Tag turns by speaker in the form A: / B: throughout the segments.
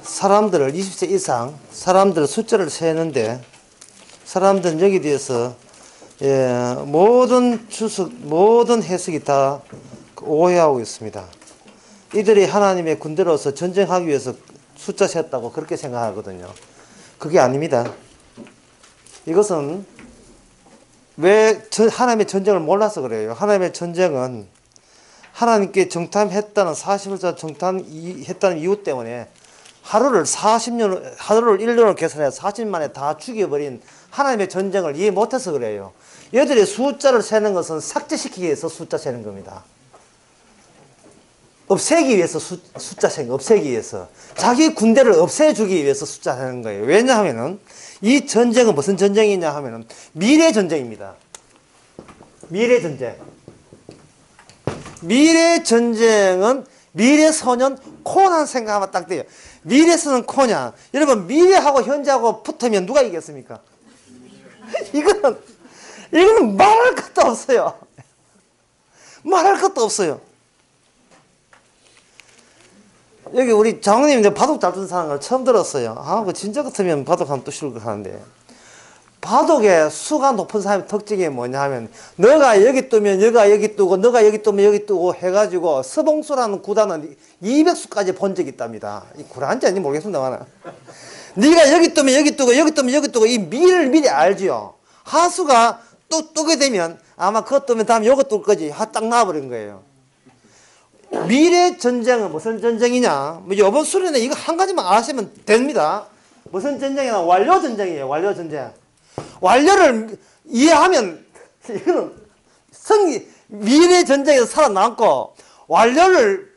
A: 사람들을 20세 이상 사람들 숫자를 세는데 사람들은 여기 대해서 모든 해석이 다 오해하고 있습니다. 이들이 하나님의 군대로서 전쟁하기 위해서 숫자 셌다고 그렇게 생각하거든요. 그게 아닙니다. 이것은 왜 하나님의 전쟁을 몰라서 그래요. 하나님의 전쟁은 하나님께 정탐했다는 40일자 정탐했다는 이유 때문에 하루를 1년으로 계산해서 40년 만에 다 죽여버린 하나님의 전쟁을 이해 못해서 그래요. 얘들이 숫자를 세는 것은 삭제시키기 위해서 숫자 세는 겁니다. 없애기 위해서 숫자 세는 거, 없애기 위해서. 자기 군대를 없애주기 위해서 숫자 세는 거예요. 왜냐하면은 이 전쟁은 무슨 전쟁이냐 하면은 미래 전쟁입니다. 미래 전쟁. 미래 전쟁은 미래 소년 코난 생각하면 딱 돼요. 미래 소년 코난. 여러분 미래하고 현재하고 붙으면 누가 이겼습니까? 이거는 말할 것도 없어요. 말할 것도 없어요. 여기 우리 장로님 이제 바둑 잘 두는 사람을 처음 들었어요. 그 진짜 같으면 바둑하면 또 싫을 것 같은데. 바둑의 수가 높은 사람의 특징이 뭐냐 하면 너가 여기 뜨면 너가 여기 뜨고 너가 여기 뜨면 여기 뜨고 해가지고 서봉수라는 구단은 200수까지 본 적이 있답니다. 이 구라인지 아닌지 모르겠습니다만 네가 여기 뜨면 여기 뜨고 여기 뜨면 여기 뜨고 이 미래를 미리 알지요. 하수가 또 뜨게 되면 아마 그것 뜨면 다음에 요거 뜰 거지. 딱 나와버린 거예요. 미래 전쟁은 무슨 전쟁이냐? 이번 수련회 이거 한 가지만 아시면 됩니다. 무슨 전쟁이냐? 완료 전쟁이에요. 완료 전쟁. 완료를 이해하면 이거는 미래 전쟁에서 살아남고 완료를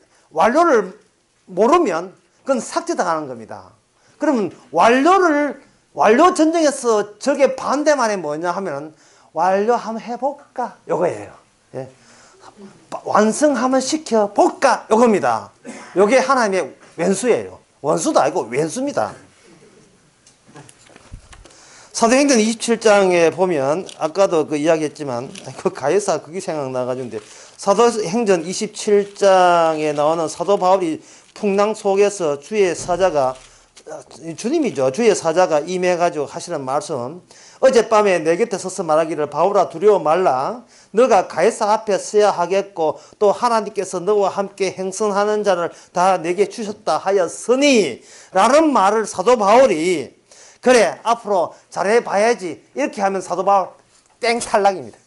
A: 모르면 그건 삭제당하는 겁니다. 그러면 완료 전쟁에서 저게 반대말이 뭐냐 하면 완료 한번 해볼까 요거예요. 예. 완성 한번 시켜볼까 요겁니다. 요게 하나님의 왼수예요. 원수도 아니고 왼수입니다. 사도행전 27장에 보면 아까도 그 이야기했지만 그 가해사 그게 생각나가지고 사도행전 27장에 나오는 사도 바울이 풍랑 속에서 주의 사자가 주님이죠. 주의 사자가 임해가지고 하시는 말씀 어젯밤에 내 곁에 서서 말하기를 바울아 두려워 말라 너가 가해사 앞에 서야 하겠고 또 하나님께서 너와 함께 행선하는 자를 다 내게 주셨다 하였으니 라는 말을 사도 바울이 그래 앞으로 잘해봐야지 이렇게 하면 사도 바울 땡 탈락입니다.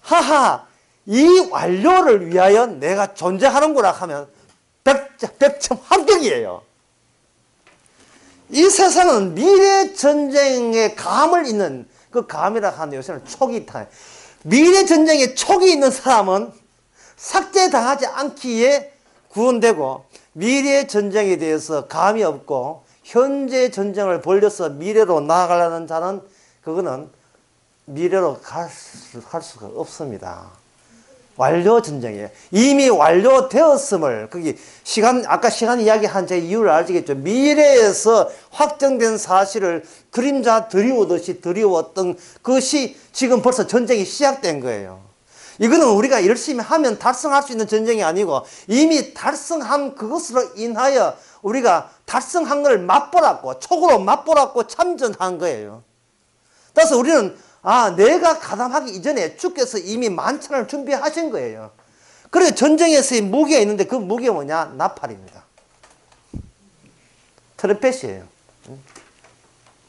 A: 하하 이 완료를 위하여 내가 존재하는구나 하면 100점 합격이에요. 이 세상은 미래 전쟁에 감을 있는 그 감이라 하는 요새는 촉이 있다. 미래 전쟁에 촉이 있는 사람은 삭제당하지 않기에 구원되고 미래 전쟁에 대해서 감이 없고 현재 전쟁을 벌려서 미래로 나아가려는 자는 그거는 미래로 갈 수가 없습니다. 완료 전쟁이에요. 이미 완료되었음을 아까 시간 이야기한 제 이유를 아시겠죠. 미래에서 확정된 사실을 그림자 드리우듯이 드리웠던 그것이 지금 벌써 전쟁이 시작된 거예요. 이거는 우리가 열심히 하면 달성할 수 있는 전쟁이 아니고 이미 달성한 그것으로 인하여 우리가 달성한 걸 맛보랐고 촉으로 맛보랐고 참전한 거예요. 따라서 우리는 내가 가담하기 이전에 주께서 이미 만찬을 준비하신 거예요. 그래서 전쟁에서의 무기가 있는데 그 무기가 뭐냐? 나팔입니다. 트럼펫이에요.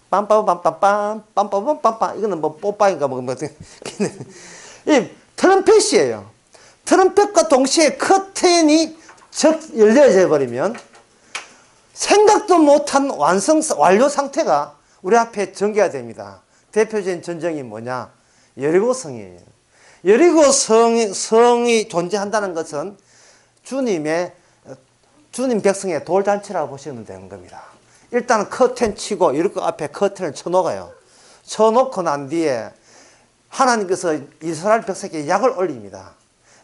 A: 빰빰빰빰빰 빰빰빰빰빰 이거는 뭐 뽀빠인가 이 트럼펫이에요. 트럼펫과 동시에 커튼이 열려져 버리면 생각도 못한 완료 상태가 우리 앞에 전개가 됩니다. 대표적인 전쟁이 뭐냐? 여리고성이에요. 여리고성이 존재한다는 것은 주님 백성의 돌잔치라고 보시면 되는 겁니다. 일단 커튼 치고 여리고 앞에 커튼을 쳐놓아요. 쳐놓고 난 뒤에 하나님께서 이스라엘 백성에게 약을 올립니다.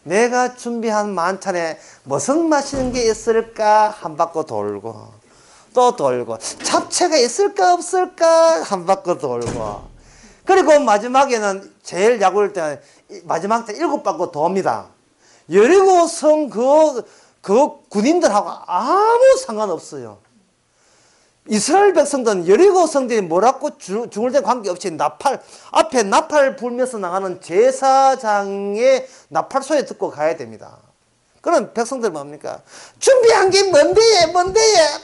A: 내가 준비한 만찬에 무슨 맛있는 게 있을까 한 바퀴 돌고 또 돌고 잡채가 있을까 없을까 한 바퀴 돌고 그리고 마지막에는 제일 약올 때 마지막 때 7바퀴 돕니다. 여리고성 그 군인들하고 아무 상관없어요. 이스라엘 백성들은 여리고 성들이 뭐라고 죽을 때 관계없이 앞에 나팔 불면서 나가는 제사장의 나팔 소리 듣고 가야 됩니다. 그럼 백성들 뭡니까? 준비한 게 뭔데?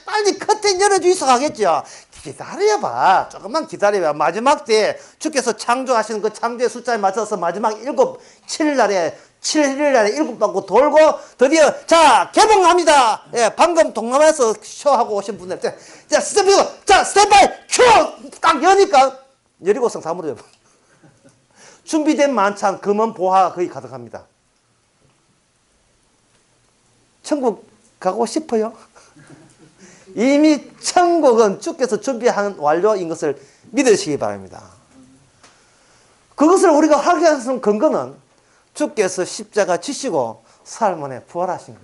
A: 빨리 커튼 열어주이소 하겠죠. 기다려봐. 조금만 기다려봐. 마지막 때 주께서 창조하시는 그 창조의 숫자에 맞춰서 마지막 7일날에 7일 받고 돌고 드디어 자 개봉합니다. 예, 방금 동남아에서 쇼하고 오신 분들 자 스탠바이 큐 딱 여니까 여리고성 다 무너져. 준비된 만찬 금은 보화가 거의 가득합니다. 천국 가고 싶어요? 이미 천국은 주께서 준비한 완료인 것을 믿으시기 바랍니다. 그것을 우리가 확인하는 근거는 주께서 십자가 지시고 사흘 만에 부활하신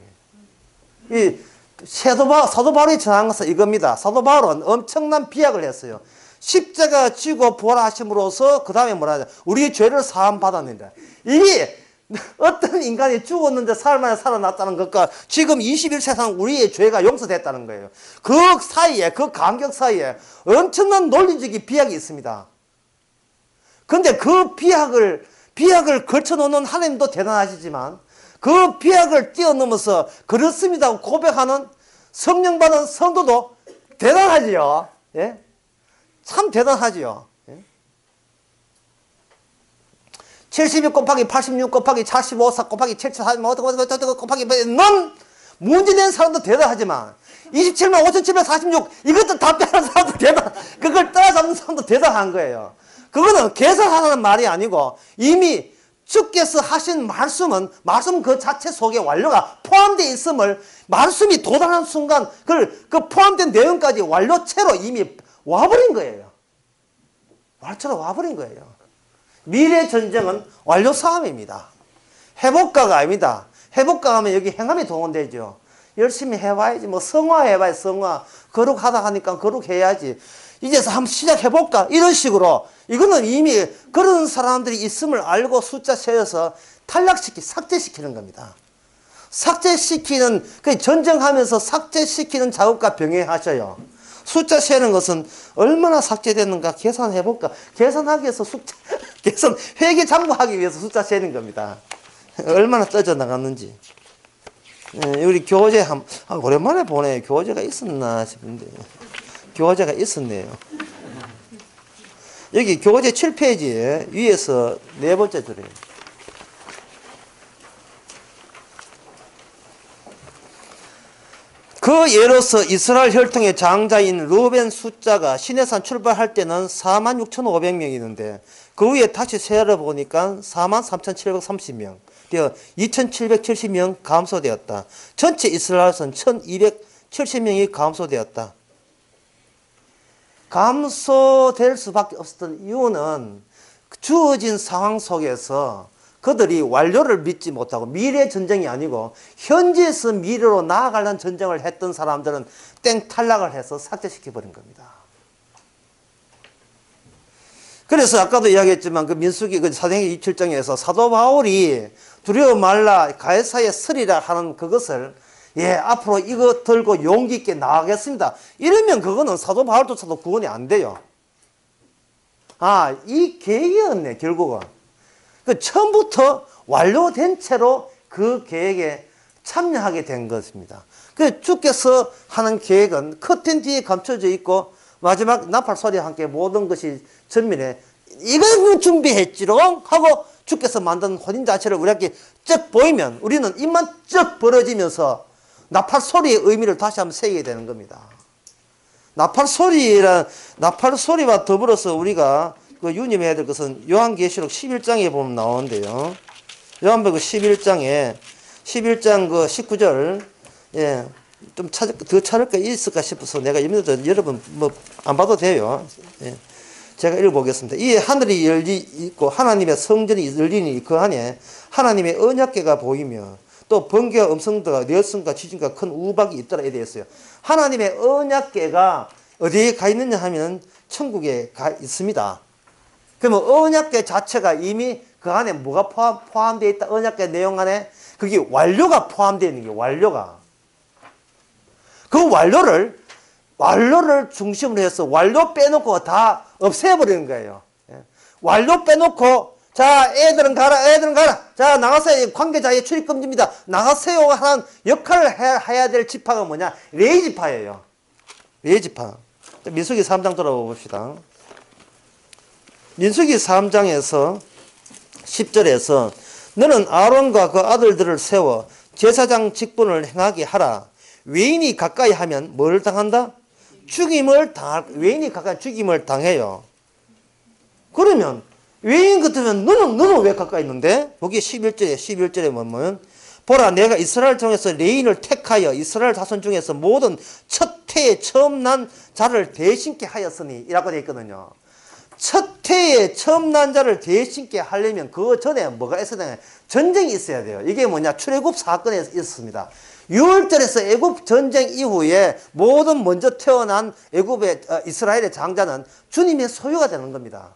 A: 거예요. 이 사도 바울이 전한 것은 이겁니다. 사도 바울은 엄청난 비약을 했어요. 십자가 지고 부활하심으로써 그 다음에 뭐라 하냐? 우리의 죄를 사함 받았는데 이게 어떤 인간이 죽었는데 사흘 만에 살아났다는 것과 지금 21세상 우리의 죄가 용서됐다는 거예요. 그 사이에 그 간격 사이에 엄청난 논리적인 비약이 있습니다. 근데 그 비약을 걸쳐놓는 하나님도 대단하시지만 그 비약을 뛰어넘어서 그렇습니다 고백하는 성령 받은 성도도 대단하지요. 예? 참 대단하지요. 예? 72 곱하기 86 곱하기 45 곱하기 77 곱하기 넌 문제된 사람도 대단하지만 27만 5746 이것도 다 빼는 사람도 대단, 그걸 따라잡는 사람도 대단한 거예요. 그거는 계산하는 말이 아니고 이미 주께서 하신 말씀 그 자체 속에 완료가 포함되어 있음을 말씀이 도달한 순간 그 포함된 내용까지 완료체로 이미 와버린 거예요. 완료체로 와버린 거예요. 미래 전쟁은 완료 싸움입니다. 회복가가 아닙니다. 회복가 하면 여기 행함이 동원되죠. 열심히 해봐야지. 뭐 성화해봐야지. 성화. 거룩하다 하니까 거룩해야지. 이제서 한번 시작해볼까? 이런 식으로 이거는 이미 그런 사람들이 있음을 알고 숫자 세어서 삭제시키는 겁니다. 삭제시키는, 전쟁하면서 삭제시키는 작업과 병행하셔요. 숫자 세는 것은 얼마나 삭제되는가 계산해볼까? 계산하기 위해서 회계 장부하기 위해서 숫자 세는 겁니다. 얼마나 떠져 나갔는지. 우리 교재 오랜만에 보네. 교재가 있었나 싶은데. 교재가 있었네요. 여기 교재 7페이지에 위에서 네 번째 줄이에요. 그 예로서 이스라엘 혈통의 장자인 루벤 숫자가 시내산 출발할 때는 46,500명이었는데 그 후에 다시 세어보니까 43,730명 되어 2,770명 감소되었다. 전체 이스라엘은 1,270명이 감소되었다. 감소될 수밖에 없었던 이유는 주어진 상황 속에서 그들이 완료를 믿지 못하고 미래 전쟁이 아니고 현재에서 미래로 나아가려는 전쟁을 했던 사람들은 땡 탈락을 해서 삭제시켜버린 겁니다. 그래서 아까도 이야기했지만 그 민수기 그 사도행전 27장에서 사도 바울이 두려워 말라 가이사의 서리라 하는 그것을 앞으로 이거 들고 용기 있게 나가겠습니다. 이러면 그거는 사도 바울조차도 구원이 안 돼요. 이 계획이었네, 결국은. 처음부터 완료된 채로 그 계획에 참여하게 된 것입니다. 주께서 하는 계획은 커튼 뒤에 감춰져 있고 마지막 나팔 소리와 함께 모든 것이 전면에 이건 준비했지롱 하고 주께서 만든 혼인 자체를 우리에게 쩍 보이면 우리는 입만 쩍 벌어지면서 나팔 소리의 의미를 다시 한번 새기게 되는 겁니다. 나팔 소리와 더불어서 우리가 유념해야 될 것은 요한계시록 11장에 보면 나오는데요. 요한복음 11장 그 19절, 좀 더 찾을 거 있을까 싶어서 내가 여러분 안 봐도 돼요. 제가 읽어보겠습니다. 이에 하늘이 열리 있고 하나님의 성전이 열리니 그 안에 하나님의 언약궤가 보이며 또 번개와 음성과 뇌성과 지진과 큰 우박이 있더라 이래 있어요. 하나님의 언약궤가 어디에 가 있느냐 하면 천국에 가 있습니다. 그러면 언약궤 자체가 이미 그 안에 뭐가 포함되어 있다? 언약궤 내용 안에 그게 완료가 포함되어 있는 게 완료가. 그 완료를 중심으로 해서 완료 빼놓고 다 없애버리는 거예요. 완료 빼놓고 자, 애들은 가라. 자, 나가세요. 관계자의 출입 금지입니다. 나가세요 하는 역할을 해야 될 지파가 뭐냐? 레위 지파예요. 레위 지파. 민수기 3장 돌아봐 봅시다. 민수기 3장에서 10절에서 너는 아론과 그 아들들을 세워 제사장 직분을 행하게 하라. 외인이 가까이 하면 뭘 당한다? 외인이 가까이 죽임을 당해요. 그러면 외인 같으면 너는 왜 가까이 있는데? 거기 11절에 뭐면 보라 내가 이스라엘 중에서 레인을 택하여 이스라엘 자손 중에서 모든 첫 해에 처음 난 자를 대신케 하였으니 이라고 되어 있거든요. 첫 해에 처음 난 자를 대신케 하려면 그 전에 뭐가 있어야 되냐? 전쟁이 있어야 돼요. 이게 뭐냐? 출애굽 사건에 있었습니다. 6월절에서 애굽 전쟁 이후에 모든 먼저 태어난 애굽의 이스라엘의 장자는 주님의 소유가 되는 겁니다.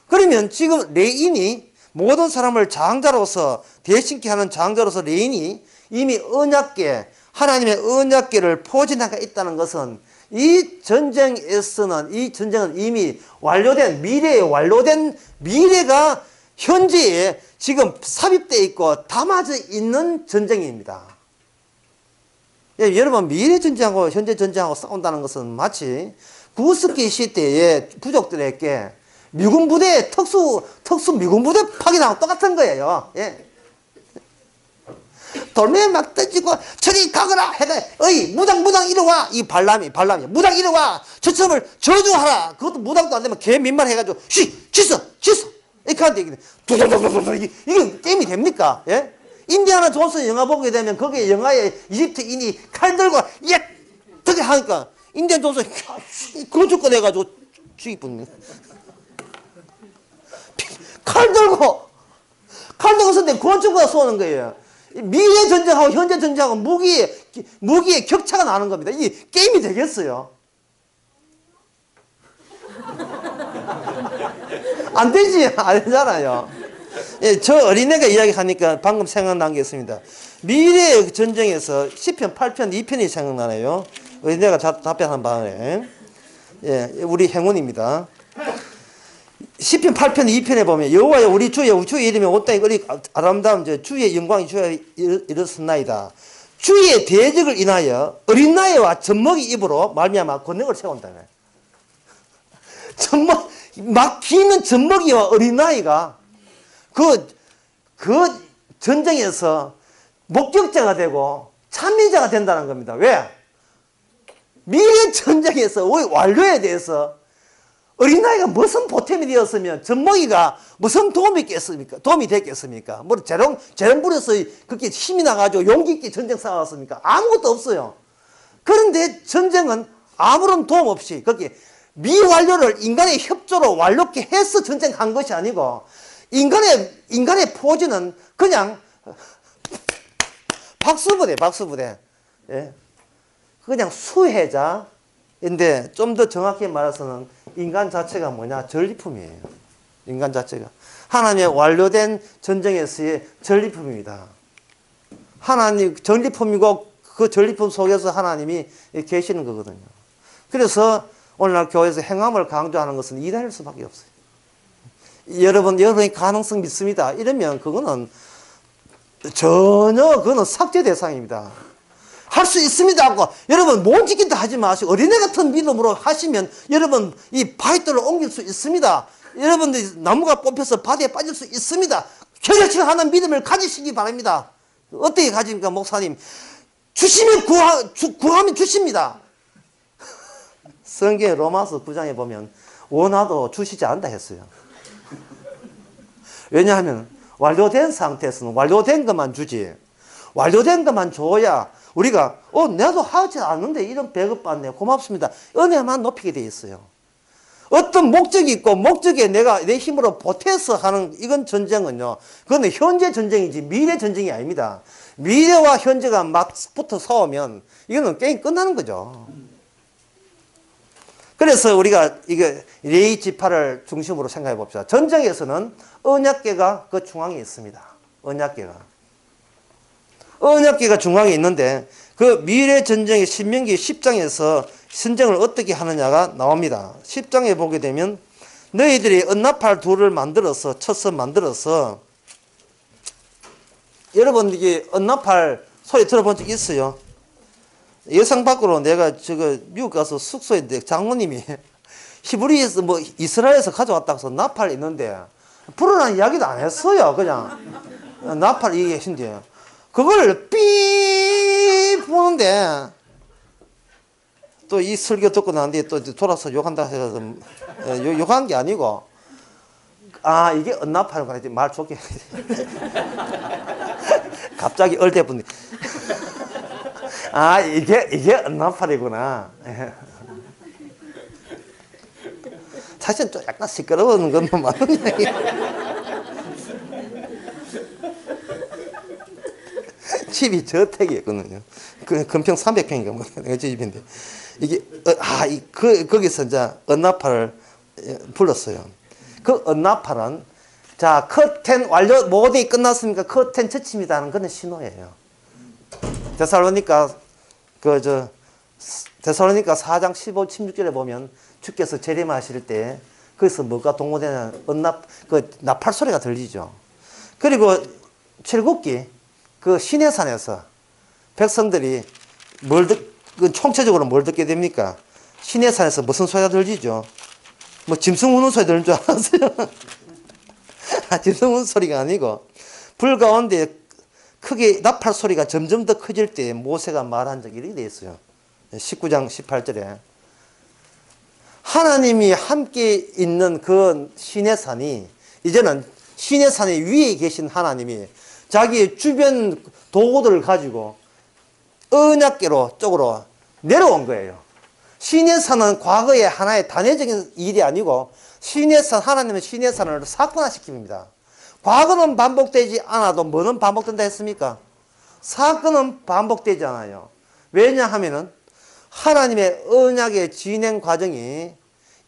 A: 그러면 지금 레인이 모든 사람을 장자로서 대신케 하는 장자로서 레인이 이미 언약궤 하나님의 언약궤를 포진하고 있다는 것은 이 전쟁에서는 이 전쟁은 이미 완료된 미래가 현재에 지금 삽입되어 있고 담아져 있는 전쟁입니다. 여러분 미래 전쟁하고 현재 전쟁하고 싸운다는 것은 마치 구스기 시대의 부족들에게 미군 부대 특수 미군 부대 파견하고 똑같은 거예요. 예. 돌멩이 막 던지고 저리 가거라 해가 어이 무당 이리 와. 이 발람이 무당 이리 와. 저점을 저주하라. 그것도 무당도 안 되면 개 민말해가지고 취소 이렇게 하는데 이게 게임이 됩니까? 예? 인디아나 존스 영화 보게 되면 거기에 영화에 이집트인이 칼 들고 예 어떻게 하니까 인디아나 존스 그거 꺼내가지고 죽이뿐 칼 들고 있었는데 권총과 쏘는 거예요. 미래 전쟁하고 현재 전쟁하고 무기의 격차가 나는 겁니다. 이게 게임이 되겠어요? 안 되지, 안 되잖아요. 예, 저 어린애가 이야기하니까 방금 생각난 게 있습니다. 미래의 전쟁에서 시편 8편 2편이 생각나네요. 어린애가 답변한 바에. 예, 우리 행운입니다. 시편 8편 2편에 보면 여호와여 우리 주의 이름이 온 땅에 거리 아름다운 주의 영광이 주에 일어섰나이다. 주의 대적을 인하여 어린 나이와 젖먹이 입으로 말미암아 권능을 세운다. 막 기는 젖먹이와 어린 나이가 그 전쟁에서 목격자가 되고 참여자가 된다는 겁니다. 왜? 미래 전쟁에서 완료에 대해서 어린아이가 무슨 보탬이 되었으면 젖먹이가 무슨 도움이 됐겠습니까? 뭐 재롱 부려서 그렇게 힘이 나가지고 용기 있게 전쟁 싸웠습니까? 아무것도 없어요. 그런데 전쟁은 아무런 도움 없이 그렇게 미완료를 인간의 협조로 완료케 해서 전쟁한 것이 아니고 인간의 포즈는 그냥 박수부대. 예. 그냥 수혜자인데 좀 더 정확히 말해서는 인간 자체가 뭐냐? 전리품이에요. 인간 자체가. 하나님의 완료된 전쟁에서의 전리품입니다. 하나님 전리품이고 그 전리품 속에서 하나님이 계시는 거거든요. 그래서 오늘날 교회에서 행함을 강조하는 것은 이단일 수밖에 없어요. 여러분이 가능성 믿습니다. 이러면 그거는 삭제 대상입니다. 할 수 있습니다 하고 여러분 못 지킨다 하지 마시고 어린애 같은 믿음으로 하시면 여러분 이 바위돌을 옮길 수 있습니다. 여러분들이 나무가 뽑혀서 바다에 빠질 수 있습니다. 결여치 하는 믿음을 가지시기 바랍니다. 어떻게 가집니까 목사님? 주시면 구하면 주십니다. 성경 로마서 9장에 보면 원하도 주시지 않다 했어요. 왜냐하면 완료된 상태에서는 완료된 것만 주지. 완료된 것만 줘야 우리가 나도 하지 않는데 이런 배급 받네 고맙습니다. 은혜만 높이게 돼 있어요. 어떤 목적이 있고 목적에 내가 내 힘으로 보태서 하는 이건 전쟁은요. 그건 현재 전쟁이지 미래 전쟁이 아닙니다. 미래와 현재가 막 붙어 싸우면 이거는 게임 끝나는 거죠. 그래서 우리가 이게 레위 지파를 중심으로 생각해 봅시다. 전쟁에서는 언약궤가 그 중앙에 있습니다. 언약궤가. 언약궤가 중앙에 있는데 그 미래 전쟁의 신명기 10장에서 전쟁을 어떻게 하느냐가 나옵니다. 10장에 보게 되면 너희들이 언나팔 둘을 만들어서 쳐서 만들어서 여러분 이게 언나팔 소리 들어본 적 있어요? 예상 밖으로 내가 미국 가서 숙소에 있는데 장모님이 히브리에서 이스라엘에서 가져왔다고 해서 나팔 있는데 불어난 이야기도 안 했어요. 그냥 나팔 이게 신데 그걸 삐 보는데 또 이 설교 듣고 난 뒤에 또 돌아서 욕한다 해서 욕한 게 아니고 이게 언나팔이구나 말 좋게 갑자기 얼대분이 이게 언나팔이구나. 사실 좀 약간 시끄러운 건 맞는 얘기야. 집이 저택이었거든요. 근평 300평인가 뭐 내 집인데 이게 거기서 이제 언나팔을 불렀어요. 그 언나팔은 자 커튼 완료 모델이 끝났으니까 커튼 젖힙니다는 그런 신호예요. 데살로니가 4장 15, 16절에 보면 주께서 재림하실 때 거기서 뭐가 동무되는 나팔 소리가 들리죠. 그리고 출국기 그 시내산에서 백성들이 총체적으로 뭘 듣게 됩니까? 시내산에서 무슨 소리가 들리죠? 짐승 우는 소리 들리는 줄 알았어요. 짐승 우는 소리가 아니고 불 가운데 크게 나팔 소리가 점점 더 커질 때 모세가 말한 적이 이렇게 되어 있어요. 19장 18절에 하나님이 함께 있는 그 시내산이 이제는 시내산 위에 계신 하나님이 자기 주변 도구들을 가지고 언약궤로 쪽으로 내려온 거예요. 시내산은 과거의 하나의 단회적인 일이 아니고 하나님은 시내산을 사건화시킵니다. 과거는 반복되지 않아도 뭐는 반복된다 했습니까? 사건은 반복되지 않아요. 왜냐하면은 하나님의 언약의 진행 과정이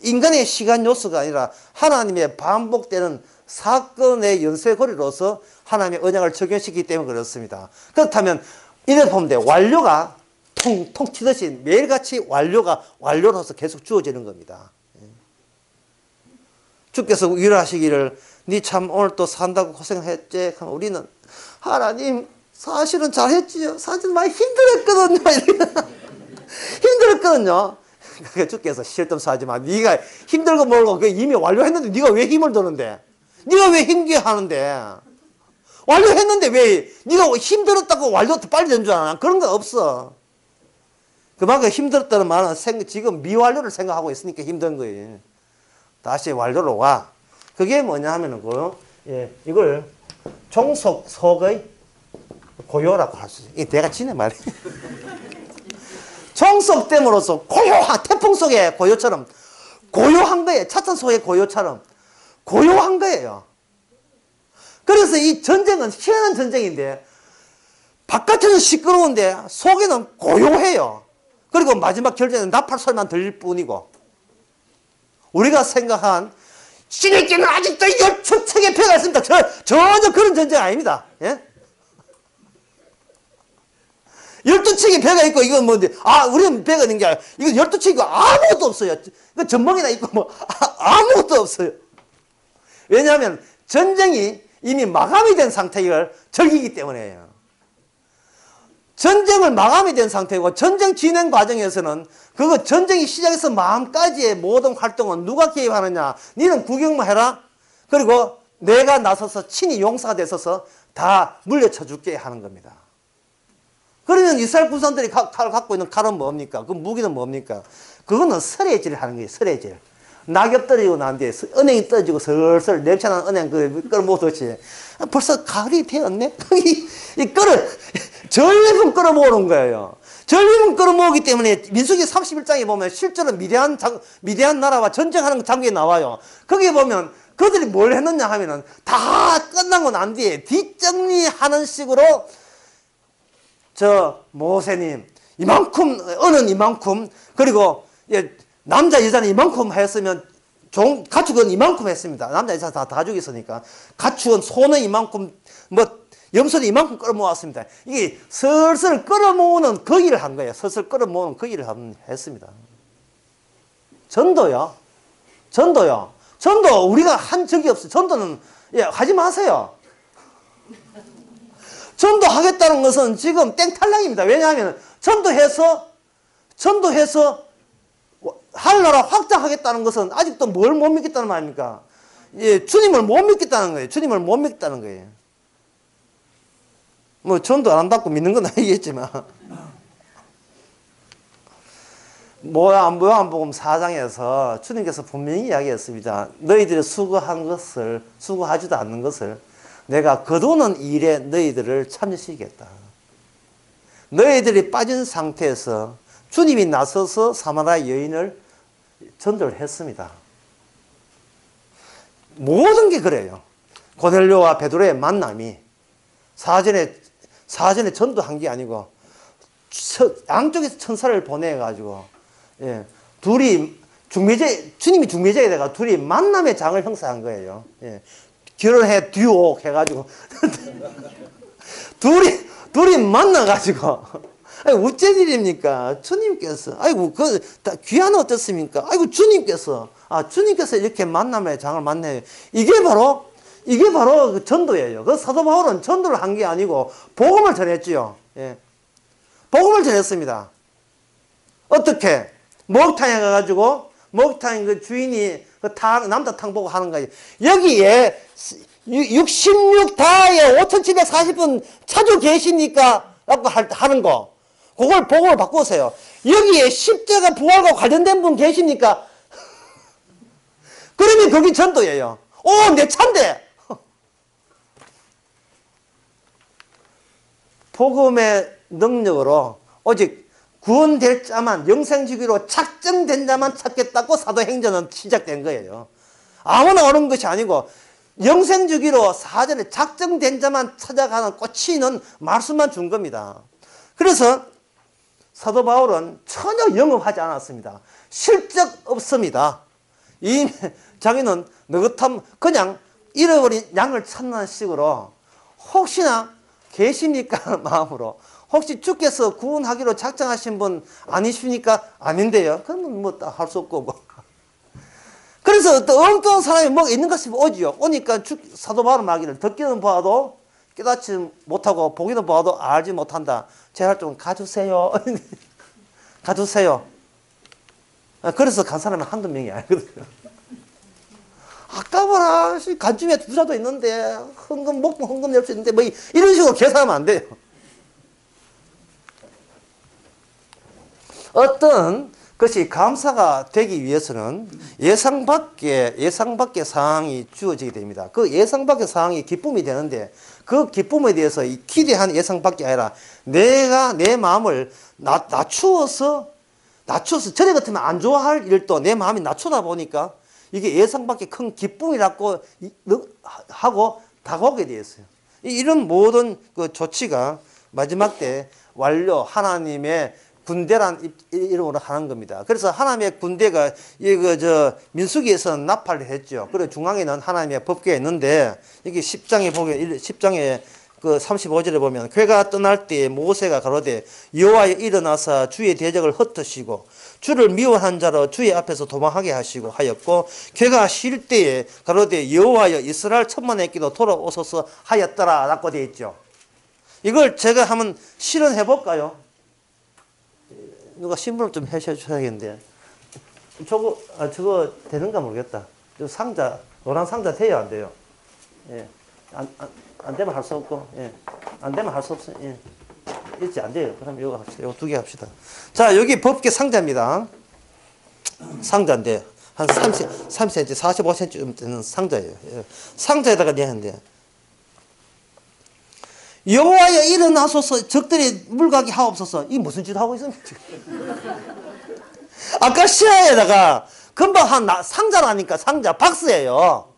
A: 인간의 시간 요소가 아니라 하나님의 반복되는 사건의 연쇄고리로서 하나님의 언약을 적용시키기 때문에 그렇습니다. 그렇다면 이래 보면 돼요. 완료가 통통 튀듯이 매일같이 완료로서 계속 주어지는 겁니다. 주께서 위로하시기를 니 참 오늘 또 산다고 고생했지? 하면 우리는 하나님 사실은 잘했지요. 사실 많이 힘들었거든요. 힘들었거든요. 그러니까 주께서 실점수 하지 마. 네가 힘들고 멀고 이미 완료했는데 네가 왜 힘을 드는데? 네가 왜 힘게 하는데? 완료했는데 왜 네가 힘들었다고 완료 더 빨리 된 줄 아나? 그런 거 없어. 그만큼 힘들었다는 말은 지금 미완료를 생각하고 있으니까 힘든 거예요. 다시 완료로 와. 그게 뭐냐 하면은 이걸 종속속의 고요라고 할 수 있어요. 이게 내가 지네 말이에요. 종속됨으로써 고요한 태풍 속의 고요처럼 고요한 거예요. 차탄 속의 고요처럼 고요한 거예요. 그래서 이 전쟁은 희한한 전쟁인데 바깥에는 시끄러운데 속에는 고요해요. 그리고 마지막 결전에는 나팔 소리만 들릴 뿐이고 우리가 생각한 신에게는 아직도 12척의 배가 있습니다. 전혀 그런 전쟁 아닙니다. 예? 12척의 배가 있고 이건 뭔데 우리는 배가 있는 게 아니라 이건 12척이고 아무것도 없어요. 이거 전망이나 있고 아무것도 없어요. 왜냐하면 전쟁이 이미 마감이 된 상태를 즐기기 때문에요. 전쟁을 마감이 된 상태고 전쟁 진행 과정에서는 그거 전쟁이 시작해서 마음까지의 모든 활동은 누가 개입하느냐? 니는 구경만 해라. 그리고 내가 나서서 친히 용사가 되어서 다 물려쳐 줄게 하는 겁니다. 그러면 이스라엘 군사들이 칼을 갖고 있는 칼은 뭡니까? 그 무기는 뭡니까? 그거는 설해질을 하는 거예요. 설해질. 낙엽 떨어지고 난 뒤에 은행이 떨어지고 슬슬 냄새나는 은행 끌어모듯이 벌써 가을이 되었네? 전리품 끌어모으는 거예요. 전리품 끌어모으기 때문에 민수기 31장에 보면 실제로 미디안 나라와 전쟁하는 장면이 나와요. 거기에 보면 그들이 뭘 했느냐 하면은 다 끝나고 난 뒤에 뒷정리하는 식으로 모세님 이만큼 은은 이만큼 그리고 남자 여자는 이만큼 했으면 가축은 이만큼 했습니다. 남자 여자 다 죽였으니까 가축은 소는 이만큼 염소는 이만큼 끌어모았습니다. 이게 슬슬 끌어모으는 그 일을 한 거예요. 슬슬 끌어모으는 그 일을 했습니다. 전도요. 전도 우리가 한 적이 없어요. 전도는 하지 마세요. 전도하겠다는 것은 지금 땡탈랑입니다. 왜냐하면 전도해서 하늘나라 확장하겠다는 것은 아직도 뭘 못 믿겠다는 말입니까? 주님을 못 믿겠다는 거예요. 주님을 못 믿겠다는 거예요. 뭐 전도 안 한다고 믿는 건 아니겠지만 요한복음 4장에서 주님께서 분명히 이야기했습니다. 너희들이 수고하지도 않는 것을 내가 거두는 일에 너희들을 참여시키겠다. 너희들이 빠진 상태에서 주님이 나서서 사마리아 여인을 전도를 했습니다. 모든 게 그래요. 고넬료와 베드로의 만남이 사전에 전도한 게 아니고 양쪽에서 천사를 보내가지고 둘이 주님이 중매자에 대가 둘이 만남의 장을 형성한 거예요. 결혼해 듀오 해가지고 둘이 만나가지고 어째 일입니까? 주님께서 아이고 귀한 어떻습니까? 아이고 주님께서 이렇게 만남의 장을 만나요. 이게 바로 그 전도예요. 그 사도 바울은 전도를 한 게 아니고 복음을 전했지요. 복음을 전했습니다. 어떻게? 목욕탕에 가가지고 목욕탕 그 주인이 그 남자 탕 보고 하는 거예요. 여기에 66다에 5740분 차주 계십니까? 라고 하는 거. 그걸 복음을 바꾸세요. 여기에 십자가 부활과 관련된 분 계십니까? 그러면 거기 전도예요. 내 차인데! 복음의 능력으로 오직 구원될 자만, 영생주기로 작정된 자만 찾겠다고 사도행전은 시작된 거예요. 아무나 오는 것이 아니고 영생주기로 사전에 작정된 자만 찾아가는 꽂히는 말씀만 준 겁니다. 그래서 사도 바울은 전혀 영업하지 않았습니다. 실적 없습니다. 자기는 느긋한 그냥 잃어버린 양을 찾는 식으로 혹시나 계십니까? 마음으로. 혹시 주께서 구원하기로 작정하신 분 아니십니까? 아닌데요. 그러면 뭐 할 수 없고 뭐. 그래서 또 엉뚱한 사람이 뭐가 있는 것이 오지요. 오니까 사도 바울은 말하기를 듣기는 봐도 깨닫지 못하고 보기는 봐도 알지 못한다. 제발 좀 가주세요. 가주세요. 그래서 간 사람은 한두 명이 아니거든요. 아까워라. 간쯤에 부자도 있는데 목돈 헌금 낼 수 있는데 뭐 이런 식으로 계산하면 안 돼요. 어떤 것이 감사가 되기 위해서는 예상 밖의 상황이 주어지게 됩니다. 그 예상 밖의 상황이 기쁨이 되는데 그 기쁨에 대해서 기대한 예상 밖이 아니라 내가 내 마음을 낮추어서 전에 같으면 안 좋아할 일도 내 마음이 낮추다 보니까 이게 예상 밖의 큰 기쁨이라고 하고 다가오게 되었어요. 이런 모든 그 조치가 마지막 때 완료 하나님의 군대란 이름으로 하는 겁니다. 그래서 하나님의 군대가 민수기에서는 나팔을 했죠. 그리고 중앙에는 하나님의 법궤가 있는데 여기 10장에 보면 10장에 그 35절에 보면 괴가 떠날 때에 모세가 가로되 여호와여 일어나사 주의 대적을 흩으시고 주를 미워한 자로 주의 앞에서 도망하게 하시고 하였고 괴가 쉴 때에 가로되 여호와여 이스라엘 천만의 기도 돌아오소서 하였더라 라고 되어 있죠. 이걸 제가 한번 실현해 볼까요? 누가 신분을 좀 해주셔야겠는데. 저거 되는가 모르겠다. 저 상자, 노란 상자 돼요, 안 돼요? 예. 안 되면 할 수 없고, 예. 안 되면 할 수 없어요. 예. 있지, 안 돼요. 그럼 이거 합시다. 이거 2개 합시다. 자, 여기 법계 상자입니다. 상자인데, 한 30cm, 45cm 되는 상자예요. 예. 상자에다가 내는데. 여호와여 일어나소서 적들이 물가게 하옵소서. 이 무슨 짓 하고 있습니까? 아까 시야에다가 금방 한 상자라니까 상자 박스예요.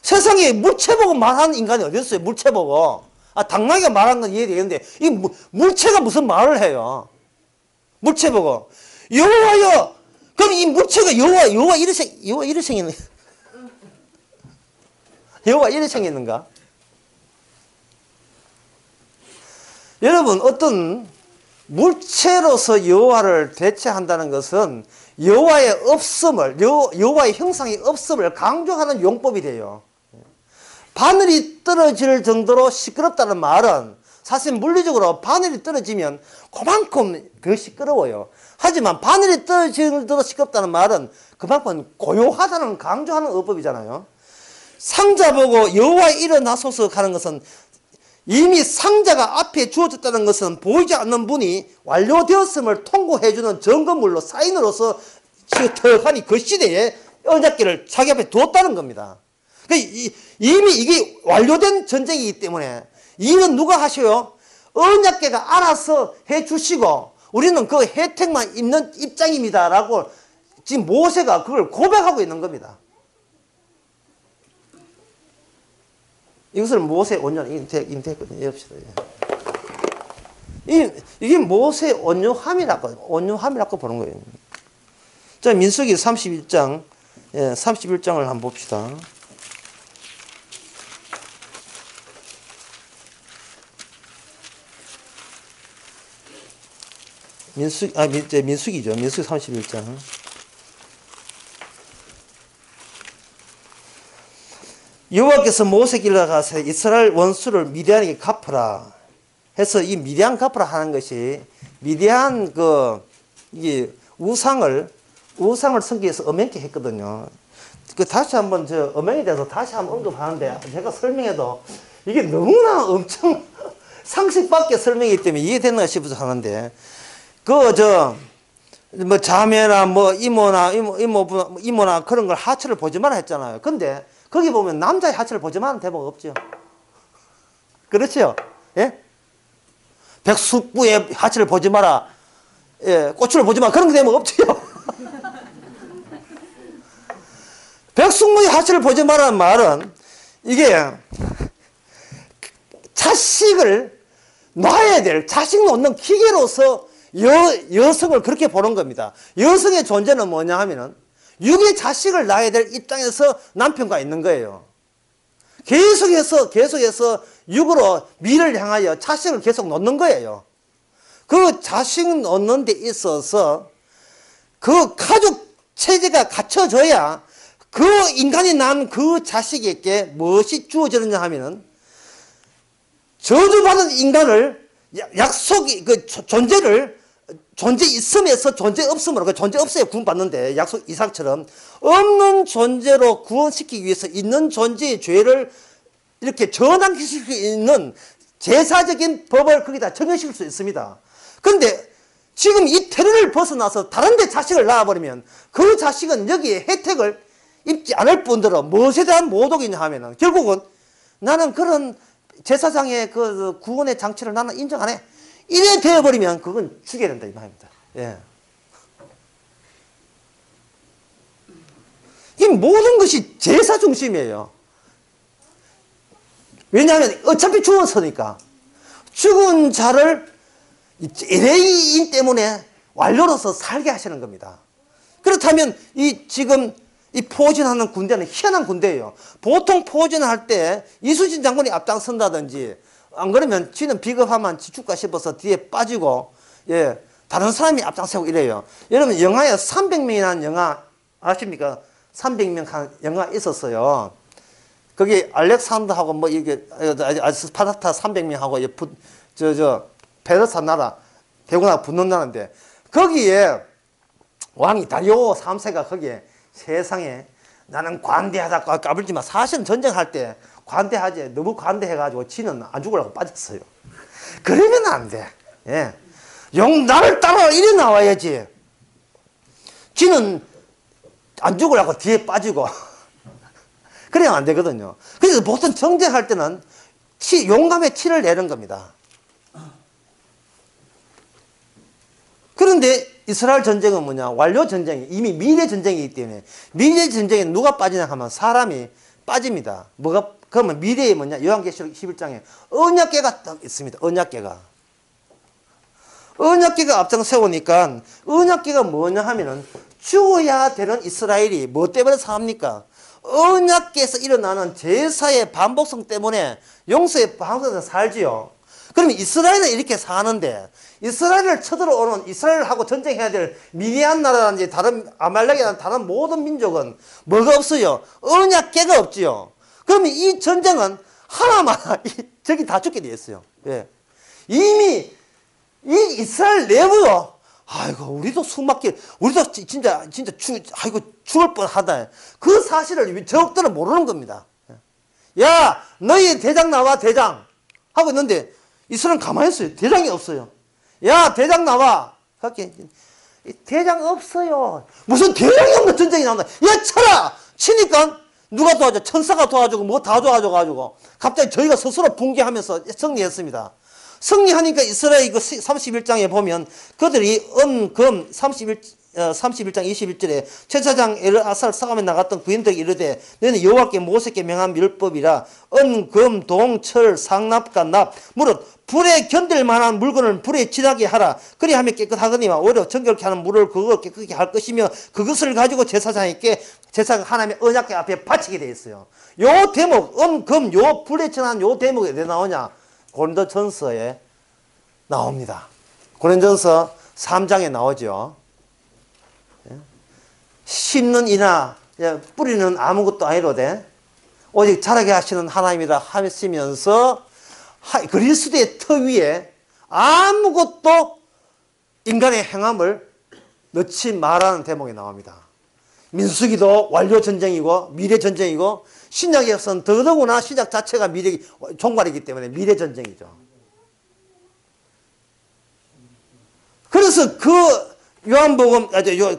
A: 세상에 물체 보고 말하는 인간이 어디 있어요? 물체 보고. 당나귀가 말한 건 이해되겠는데 이 물체가 무슨 말을 해요? 물체 보고 여호와여. 그럼 이 물체가 여호와 이래 생겼는가? 여러분, 어떤 물체로서 여호와를 대체한다는 것은 여호와의 없음을, 여호와의 형상이 없음을 강조하는 용법이 돼요. 바늘이 떨어질 정도로 시끄럽다는 말은 사실 물리적으로 바늘이 떨어지면 그만큼 더 시끄러워요. 하지만 바늘이 떨어질 정도로 시끄럽다는 말은 그만큼 고요하다는 강조하는 어법이잖아요. 상자 보고 여호와 일어나소서 하는 것은 이미 상자가 앞에 주어졌다는 것은 보이지 않는 분이 완료되었음을 통고해주는 점검물로 사인으로서 턱하니 그 시대에 언약궤를 자기 앞에 두었다는 겁니다. 이미 이게 완료된 전쟁이기 때문에 이건 누가 하셔요? 언약궤가 알아서 해주시고 우리는 그 혜택만 입는 입장입니다 라고 지금 모세가 그걸 고백하고 있는 겁니다. 이것을 모세 온유한 인태했거든요. 엽시다. 이게 모세 온유함이라고 보는 거예요. 자, 민수기 31장, 31장을 한번 봅시다. 민수기죠. 민수기 31장. 여호와께서 모세에게 가서 이스라엘 원수를 미디안에게 갚으라 해서 이 미디안 갚으라 하는 것이 미디안 이게 우상을 섬기해서 엄연케 했거든요. 다시 한번 엄연에 대해서 다시 한번 언급하는데 제가 설명해도 이게 너무나 엄청 상식 밖의 설명이기 때문에 이해되는가 싶어서 하는데 자매나 이모나 그런 걸 하체를 보지 마라 했잖아요. 근데 거기 보면 남자의 하체를 보지 마는 대목 없죠. 그렇죠? 예? 백숙부의 하체를 보지 마라. 예, 꼬추를 보지 마라. 그런 대목 없죠. 백숙부의 하체를 보지 마라는 말은 이게 자식을 놔야 될, 자식 놓는 기계로서 여성을 그렇게 보는 겁니다. 여성의 존재는 뭐냐 하면은 육의 자식을 낳아야 될 입장에서 남편과 있는 거예요. 계속해서 육으로 미를 향하여 자식을 계속 놓는 거예요. 그 자식 놓는 데 있어서 그 가족 체제가 갖춰져야 그 인간이 낳은 그 자식에게 무엇이 주어지느냐 하면은 저주받은 인간을 존재 있음에서 존재 없음으로, 존재 없어야 구원받는데, 약속 이삭처럼 없는 존재로 구원시키기 위해서 있는 존재의 죄를 이렇게 전환시킬 수 있는 제사적인 법을 거기다 적용시킬 수 있습니다. 그런데 지금 이 테러를 벗어나서 다른 데 자식을 낳아버리면 그 자식은 여기에 혜택을 입지 않을 뿐더러 무엇에 대한 모독이냐 하면은 결국은 나는 그런 제사장의 그 구원의 장치를 나는 인정 안 해. 이래 되어버리면 그건 죽여야 된다 이 말입니다. 예. 이 모든 것이 제사 중심이에요. 왜냐하면 어차피 죽었으니까 죽은 자를 LA인 때문에 완료로서 살게 하시는 겁니다. 그렇다면 지금 이 포진하는 군대는 희한한 군대예요. 보통 포진할 때 이순신 장군이 앞장선다든지 안 그러면 지는 비겁하면 지축가 싶어서 뒤에 빠지고, 예, 다른 사람이 앞장서고 이래요. 여러분, 영화에 300명이라는 영화 아십니까? 300명 한 영화 있었어요. 거기 알렉산더하고 이게 스파르타 300명하고 페르사 나라 대군하고 붙는다는데 거기에 왕이 다리오 3세가 거기에 세상에 나는 관대하다 까불지만 사실은 전쟁할 때 관대하지. 너무 관대해가지고 지는 안 죽으려고 빠졌어요. 그러면 안 돼. 예. 나를 따라 이래 나와야지. 지는 안 죽으려고 뒤에 빠지고. 그래야 안 되거든요. 그래서 보통 전쟁할 때는 용감의 티를 내는 겁니다. 그런데 이스라엘 전쟁은 뭐냐? 완료 전쟁이 이미 미래 전쟁이기 때문에 미래 전쟁에 누가 빠지냐 하면 사람이 빠집니다. 그러면 미래에 뭐냐? 요한계시록 11장에 언약궤가 딱 있습니다. 언약궤가 앞장 세우니까 언약궤가 뭐냐 하면은 죽어야 되는 이스라엘이 뭐 때문에 삽니까? 언약궤에서 일어나는 제사의 반복성 때문에 용서의 반복성에서 살지요. 그러면 이스라엘은 이렇게 사는데 이스라엘을 쳐들어오는 이스라엘하고 전쟁해야 될 미디안 나라든지 다른 아말렉이나 다른 모든 민족은 뭐가 없어요? 언약궤가 없지요. 그러면 이 전쟁은 하나만 저기 다 죽게 되어 있어요. 예. 이미 이 이스라엘 내부요. 아이고 우리도 숨막힐 우리도 진짜 아이고 죽을 뻔하다. 그 사실을 적들은 모르는 겁니다. 야 너희 대장 나와 대장 하고 있는데 이스라엘은 가만히 있어요. 대장이 없어요. 야 대장 나와. 그렇게 대장 없어요. 무슨 대장이 없는 전쟁이 나온다. 야 쳐라. 치니까 누가 도와줘? 천사가 도와주고 뭐 다 도와줘가지고 갑자기 저희가 스스로 붕괴하면서 승리했습니다. 승리하니까 이스라엘 그 31장에 보면 그들이 금 31장 21절에 제사장 엘아살 사감에 나갔던 구인들에게 이르되 너희는 여호와께 모세께 명한 율법이라 금, 동, 철, 상납과 납 무릇 불에 견딜 만한 물건을 불에 지나게 하라. 그리하면 깨끗하거니와 오히려 정결케 하는 물을 그거 깨끗하게 할 것이며 그것을 가지고 제사장에게 제사장 하나님의 언약궤 앞에 바치게 되어 있어요. 요 대목 금, 요 불에 지난 요 대목이 왜 나오냐? 고린도전서에 나옵니다. 고린도전서 3장에 나오죠. 심는 이나 뿌리는 아무것도 아니로되 오직 자라게 하시는 하나님이라 하시면서 그리스도의 터 위에 아무것도 인간의 행함을 넣지 말라는 대목이 나옵니다. 민수기도 완료 전쟁이고 미래 전쟁이고 신약에서는 더더구나 신약 자체가 미래 종말이기 때문에 미래 전쟁이죠. 그래서 그 요한복음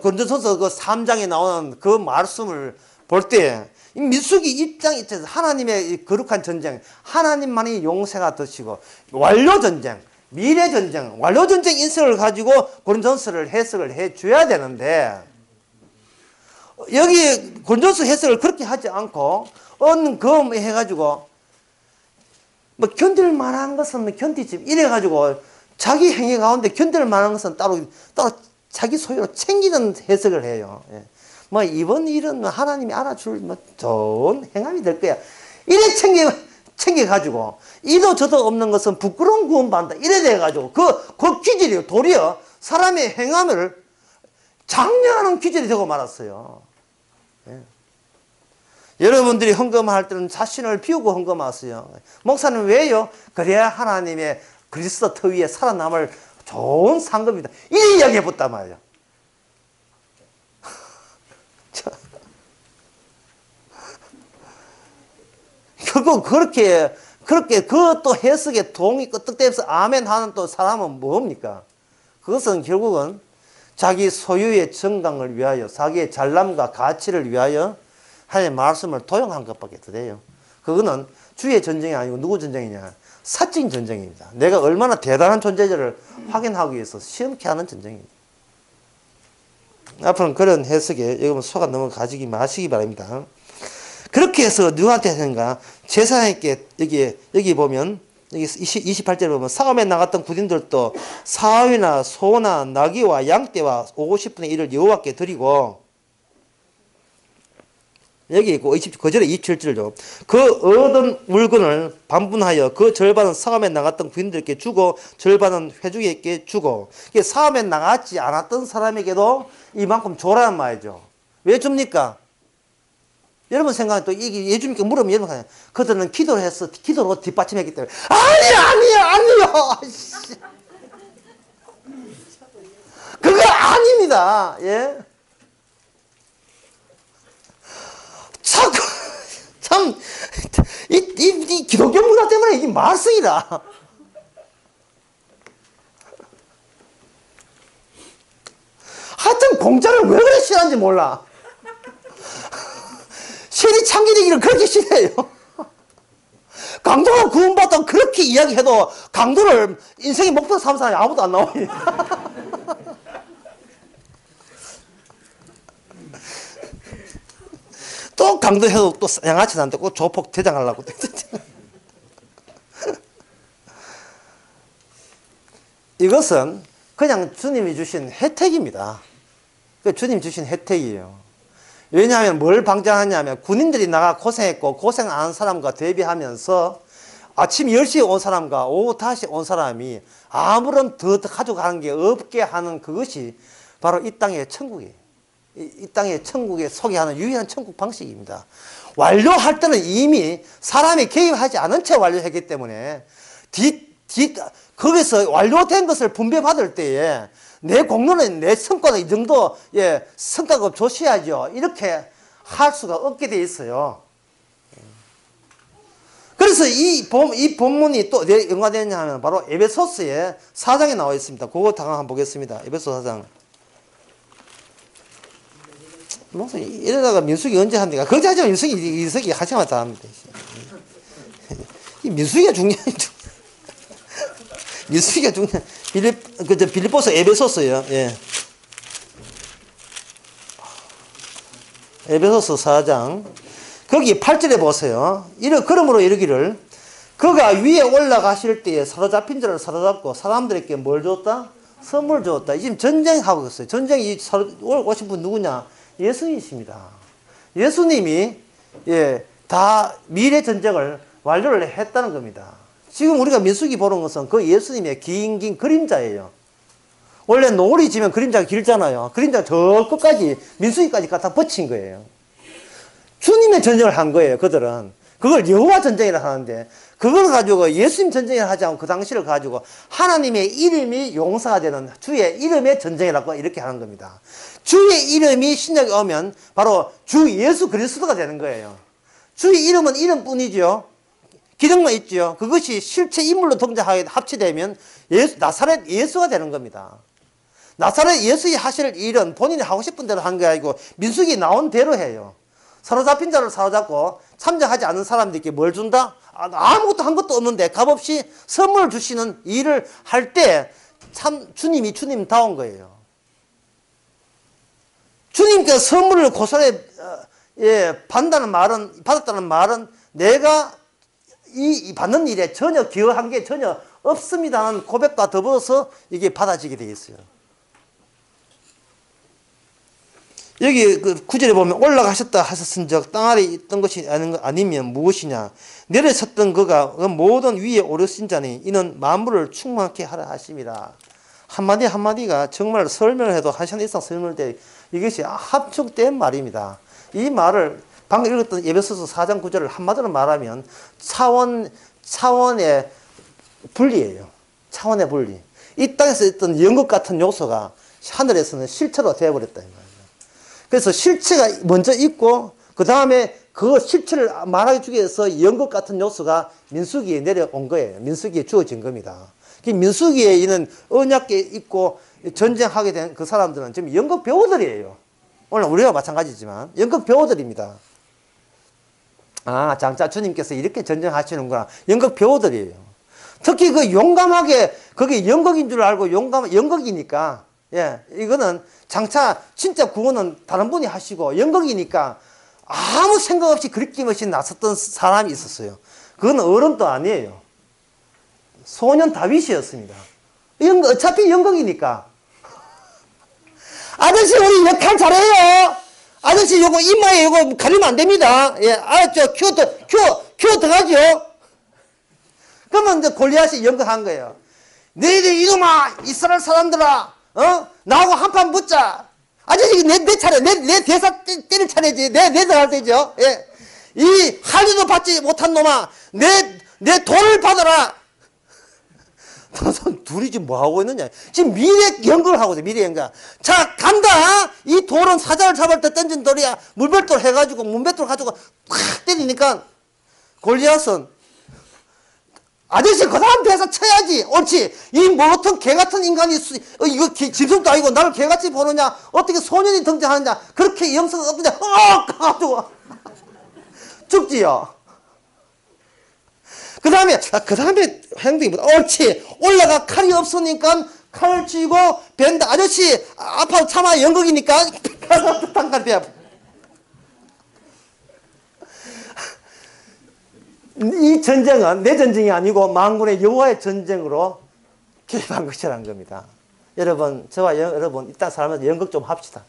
A: 고린도전서 그 3장에 나오는 그 말씀을 볼 때 민수기 입장 입장에서 하나님의 거룩한 전쟁, 하나님만이 용세가 되시고 완료 전쟁, 미래 전쟁, 완료 전쟁 인식을 가지고 고린도전서를 해석을 해 줘야 되는데 여기 고린도전서 해석을 그렇게 하지 않고 언금 해가지고 뭐 견딜 만한 것은 견디지 이래가지고 자기 행위 가운데 견딜 만한 것은 따로 자기 소유로 챙기는 해석을 해요. 예. 뭐 이번 일은 하나님이 알아줄 뭐 좋은 행함이 될 거야. 이래 챙겨가지고 이도 저도 없는 것은 부끄러운 구원받는다. 이래 돼가지고 그 기질이요. 도리어 사람의 행함을 장려하는 기질이 되고 말았어요. 예. 여러분들이 헌금할 때는 자신을 비우고 헌금하세요. 목사님 왜요? 그래야 하나님의 그리스도 터 위에 살아남을 좋은 상급이다. 이 이야기 해봤단 말이에요. 결국 그렇게 그것도 해석에 동의 끄떡대면서 아멘 하는 또 사람은 뭡니까? 그것은 결국은 자기 소유의 정강을 위하여 자기의 잘남과 가치를 위하여 하나님의 말씀을 도용한 것밖에 더 돼요. 그거는 주의 전쟁이 아니고 누구 전쟁이냐? 사적인 전쟁입니다. 내가 얼마나 대단한 존재를 확인하기 위해서 시험케 하는 전쟁입니다. 앞으로는 그런 해석에 여러분 속아 너무 가지기 마시기 바랍니다. 그렇게 해서 누구한테 하는가? 제사장에게 여기 보면 여기 28절에 보면 사감에 나갔던 구딘들도 사위나 소나 나귀와 양떼와 50분의 1을 여호와께 드리고 여기 있고 9절에 27절죠. 그 얻은 물건을 반분하여 그 절반은 사감에 나갔던 구인들에게 주고 절반은 회중에게 주고 사감에 나갔지 않았던 사람에게도 이만큼 줘라는 말이죠. 왜 줍니까? 여러분 생각에 또 이게 예주님께 물으면 여러분 생각해. 그들은 기도를 해서 기도로 뒷받침했기 때문에 아니요. 그거 아닙니다. 예. 참, 이 기독교 문화 때문에 이게 말썽이다. 하여튼 공짜를 왜 그래 싫어하는지 몰라. 신이 창기되기를 그렇게 싫어해요. 강도가 구원받다고 그렇게 이야기해도 강도를 인생의 목표 삼는 사람이 아무도 안 나와요. 또 강도해도 또 양아치 난데 꼭 조폭 대장하려고. 이것은 그냥 주님이 주신 혜택입니다. 주님이 주신 혜택이에요. 왜냐하면 뭘 방장하냐면 군인들이 나가 고생했고 고생 안 한 사람과 대비하면서 아침 10시에 온 사람과 오후 5시에 온 사람이 아무런 더 가져가는 게 없게 하는 그것이 바로 이 땅의 천국이에요. 이 땅의 천국에 소개하는 유일한 천국 방식입니다. 완료할 때는 이미 사람이 개입하지 않은 채 완료했기 때문에 거기서 완료된 것을 분배받을 때에 내 공로는 내 성과는 이 정도 성과가 줘셔야죠. 이렇게 할 수가 없게 돼 있어요. 그래서 이 본문이 또 왜 연관되느냐 하면 바로 에베소서의 4장에 나와 있습니다. 그거 한번 보겠습니다. 에베소 4장. 이러다가 민수기 언제 합니까? 그렇지 하지만 민수기 하시면 다 합니다. 이 민수기가 중요하죠. 민수기가 중요해. 빌립보서 에베소서요. 예. 에베소서 4장. 거기 8절에 보세요. 그러므로 이르기를 그가 위에 올라가실 때에 사로잡힌 자를 사로잡고 사람들에게 뭘 줬다? 선물 줬다. 지금 전쟁하고 있어요. 전쟁이 오신 분 누구냐? 예수님이십니다. 예수님이 다 미래 전쟁을 완료를 했다는 겁니다. 지금 우리가 민수기 보는 것은 그 예수님의 긴 그림자예요. 원래 노을이 지면 그림자가 길잖아요. 그림자 저 끝까지 민수기까지 갖다 붙인 거예요. 주님의 전쟁을 한 거예요. 그들은 그걸 여호와 전쟁이라 하는데 그걸 가지고 예수님 전쟁을 하지 않고 그 당시를 가지고 하나님의 이름이 용사가 되는 주의 이름의 전쟁이라고 이렇게 하는 겁니다. 주의 이름이 신약에 오면 바로 주 예수 그리스도가 되는 거예요. 주의 이름은 이름뿐이죠. 기능만 있죠. 그것이 실체 인물로 등장하게 합치되면 나사렛 예수가 되는 겁니다. 나사렛 예수의 하실 일은 본인이 하고 싶은 대로 한 게 아니고 민수기 나온 대로 해요. 사로잡힌 자를 사로잡고 참정하지 않은 사람들에게 뭘 준다? 아무것도 한 것도 없는데 값없이 선물을 주시는 일을 할 때 참 주님이 주님다운 거예요. 주님께서 선물을 고스란히 받았다는 말은 내가 이 받는 일에 전혀 기여한 게 전혀 없습니다는 고백과 더불어서 이게 받아지게 되어 있어요. 여기 그 9절에 보면 올라가셨다 하셨은즉 땅 아래 있던 것이 아니면 무엇이냐 내려섰던 그가 모든 위에 오르신 자니 이는 만물을 충만케 하라 하심이라. 한마디 한마디가 정말 설명을 해도 한 시간 이상 설명될 이것이 합축된 말입니다. 이 말을 방금 읽었던 에베소서 4장 9절을 한마디로 말하면 차원의 분리예요. 차원의 분리. 이 땅에서 있던 연극 같은 요소가 하늘에서는 실체로 되어버렸다. 그래서 실체가 먼저 있고 그 다음에 그 실체를 말하기 주기 위해서 연극 같은 요소가 민수기에 내려온 거예요. 민수기에 주어진 겁니다. 민수기에 있는 언약궤 있고 전쟁하게 된 그 사람들은 지금 연극 배우들이에요. 오늘 우리와 마찬가지지만 연극 배우들입니다. 아, 장차 주님께서 이렇게 전쟁하시는구나. 연극 배우들이에요. 특히 그 용감하게 그게 연극인 줄 알고 연극이니까 이거는 장차 진짜 구원은 다른 분이 하시고 연극이니까 아무 생각 없이 그리낌없이 나섰던 사람이 있었어요. 그건 어른도 아니에요. 소년 다윗이었습니다. 어차피 연극이니까. 아저씨 우리 역할 잘해요. 아저씨 요거 이마에 요거 가리면 안 됩니다. 알았죠? 큐어 들어가죠. 그러면 이제 골리앗이 연극한 거예요. 너희들 이놈아 이스라엘 사람들아 나하고 한판 붙자. 아저씨 내 차례 내 대사 때릴 차례지. 내 들어갈 때죠. 이 할례도 받지 못한 놈아 내 돈을 받아라. 둘이 지금 뭐 하고 있느냐? 지금 미래 연극을 하고 있어요. 미래 연극. 자 간다. 이 돌은 사자를 잡을 때 던진 돌이야. 물맷돌 해가지고 문맷돌 가지고 팍 때리니까 골리앗은 아저씨 그 사람 대사 쳐야지. 옳지. 이 모로통 개같은 인간이 이거 짐승도 아니고 나를 개같이 보느냐. 어떻게 소년이 등장하느냐. 그렇게 영성은 없느냐. 가지고 죽지요. 그 다음에 행동이 뭐다. 옳지. 올라가 칼이 없으니까 칼을 쥐고 벤다. 아저씨 아파도 참아 연극이니까 단칼 베어. 이 전쟁은 내 전쟁이 아니고 만군의 여호와의 전쟁으로 개입한 것이라는 겁니다. 여러분 저와 여러분 이딴 사람한테 연극 좀 합시다.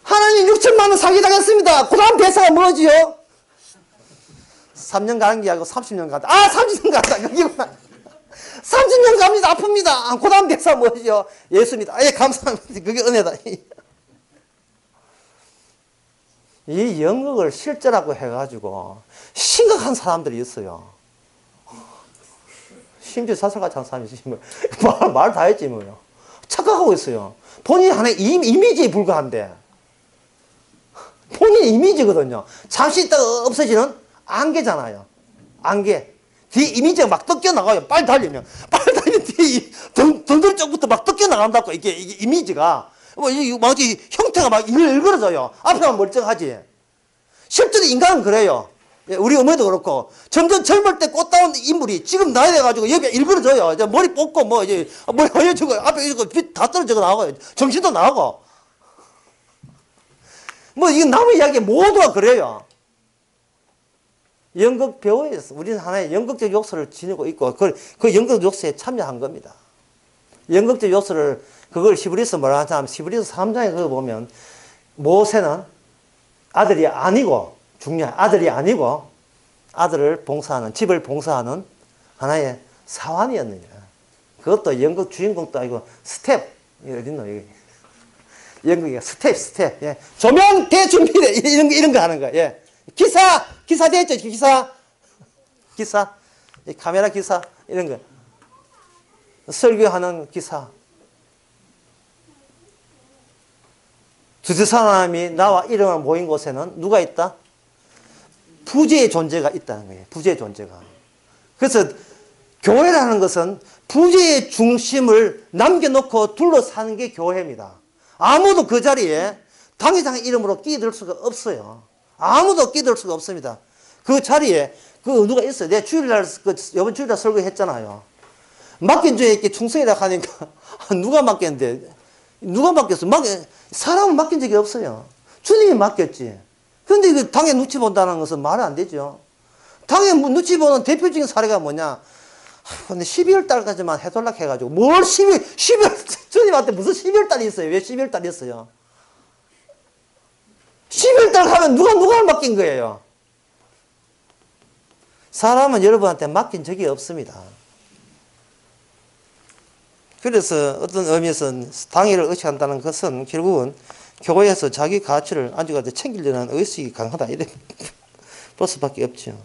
A: 하나님 6천만 원 사기당했습니다. 그 다음 대사가 뭐지요? 3년 가는 게 아니고 30년 간다. 아, 30년 간다. 여기구나. 30년 갑니다. 아픕니다. 아, 그 다음 대사 뭐죠? 예수입니다. 예, 감사합니다. 그게 은혜다. 이 연극을 실제라고 해가지고 심각한 사람들이 있어요. 심지어 사설같이 한 사람이 있으면 말 다 했지 뭐요. 착각하고 있어요. 본인이 하나의 이미지에 불과한데, 본인의 이미지거든요. 잠시 있다가 없어지는 안개잖아요. 안개. 뒤에 이미지가 막 뜯겨 나가요. 빨리 달리면 뒤에 던들 쪽부터 막 뜯겨 나간다고. 이게 이미지가 막 형태가 막 일그러져요. 앞에만 멀쩡하지. 실제로 인간은 그래요. 우리 어머니도 그렇고, 점점 젊을 때 꽃다운 인물이 지금 나이 돼가지고 여기 일그러져요. 이제 머리 뽑고 뭐 이제 머리 허여지고 앞에 이거 빛 다 떨어져 나가고 정신도 나가고. 뭐 이거 남의 이야기 모두가 그래요. 연극 배우에서 우리는 하나의 연극적 요소를 지니고 있고 그 연극 요소에 참여한 겁니다. 연극적 요소를 그걸 히브리서 뭐라 하냐면 히브리서 3장에 그거 보면 모세는 아들이 아니고 중요한 아들이 아니고 아들을 봉사하는 집을 봉사하는 하나의 사환이었느냐. 그것도 연극 주인공도 아니고 스텝 어딨노 여기 연극이가 스텝 예. 조명 대준비돼 이런 거 하는 거야. 예. 기사 됐죠. 기사 카메라 기사 이런 거 설교하는 기사. 두세 사람이 나와 이름을 모인 곳에는 누가 있다? 부재의 존재가 있다는 거예요. 부재의 존재가. 그래서 교회라는 것은 부재의 중심을 남겨놓고 둘러사는 게 교회입니다. 아무도 그 자리에 당회장의 이름으로 끼들 수가 없어요. 아무도 끼들 수가 없습니다. 그 자리에 누가 있어요. 내가 주일날 이번 주일날 설교했잖아요. 맡긴 주에 이렇게 충성이라 하니까 누가 맡겼는데 누가 맡겼어? 사람은 맡긴 적이 없어요. 주님이 맡겼지. 그런데 그 당에 눈치 본다는 것은 말이 안 되죠. 당에 눈치 보는 대표적인 사례가 뭐냐? 근데 12월 달까지만 해달라 해가지고 뭘 12월 주님한테 무슨 12월 달이 있어요? 왜 12월 달이 있어요? 12월 달 가면 누가 맡긴 거예요? 사람은 여러분한테 맡긴 적이 없습니다. 그래서 어떤 의미에서는 당회를 의식한다는 것은 결국은 교회에서 자기 가치를 안주가지고 챙기려는 의식이 강하다. 이래 볼 수밖에 없죠.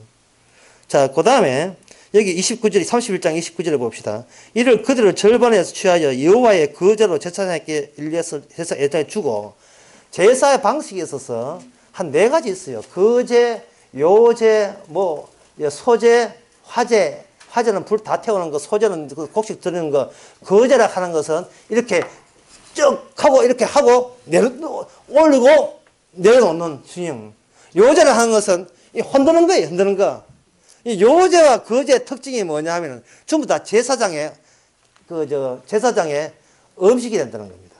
A: 자, 그 다음에 여기 29절, 31장 29절을 봅시다. 이를 그들을 절반에서 취하여 여호와의 거제로 제사장에게 일려서 해서 애당에 주고, 제사의 방식이 있어서 한 4가지 있어요. 거제, 요제, 뭐 소제, 화제. 화제는 불 다 태우는 거, 소제는 그 곡식 드리는 거, 거제라 하는 것은 이렇게 쭉 하고 이렇게 하고 올리고 내려놓는 주님. 요제라 하는 것은 흔드는 거예요. 흔드는 거. 이 요제와 거제의 특징이 뭐냐 하면 전부 다 제사장의 음식이 된다는 겁니다.